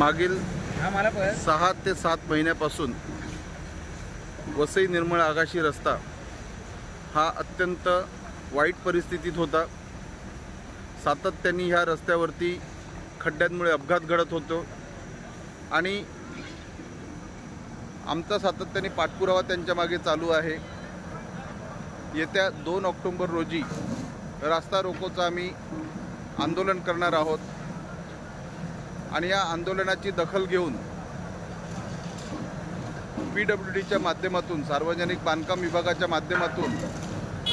मागील 6 ते 7 महिन्यापासून वसई निर्मळ आगाशी रस्ता हा अत्यंत वाईट परिस्थितीत होता। सातत्याने ह्या रस्त्यावरती खड्ड्यांमुळे अपघात घडत होतो आणि आमचा सातत्याने पाठपुरावा त्यांच्या मागे चालू आहे। येत्या 2 ऑक्टोबर रोजी रास्ता रोकोचं आम्ही आंदोलन करणार आहोत आणि या आंदोलनाची दखल घेऊन PWDच्या माध्यमातून, सार्वजनिक बांधकाम विभागाच्या माध्यमातून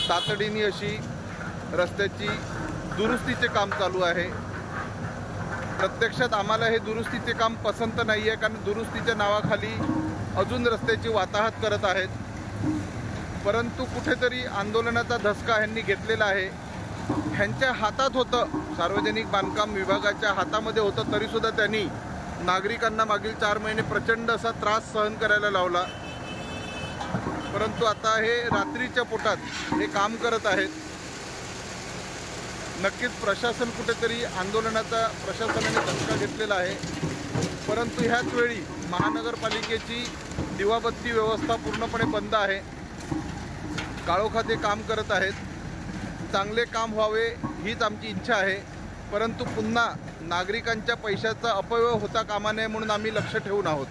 तातडीने अशी रस्त्याची दुरुस्तीचे काम चालू आहे। प्रत्यक्षात आम्हाला हे दुरुस्तीचे काम पसंत नाही आहे, कारण दुरुस्तीच्या नावाखाली अजून रस्त्याची वाताहत करत आहेत। परंतु कुठेतरी आंदोलनाचा धसका ह्यांनी घेतलेला आहे। ह्यांच्या हातात होतं, सार्वजनिक बांधकाम विभागाच्या हातामध्ये होतं, तरीसुद्धा त्यांनी नागरिकांना मागील 4 महिने प्रचंड असा त्रास सहन करायला लावला। परंतु आता हे रात्रीच्या पोटात हे काम करत आहेत। नक्कीच प्रशासन कुठेतरी आंदोलनाचा प्रशासनाने धक्का घेतलेला आहे। परंतु ह्याच वेळी महानगरपालिकेची दिवाबत्ती व्यवस्था पूर्णपणे बंद आहे। काळोखात काम करत आहेत। चांगले काम व्हावे हीच आमची इच्छा आहे, परंतु पुन्हा नागरिकांच्या पैशाचा अपव्यय होता कामा नये म्हणून आम्ही लक्ष ठेवून आहोत।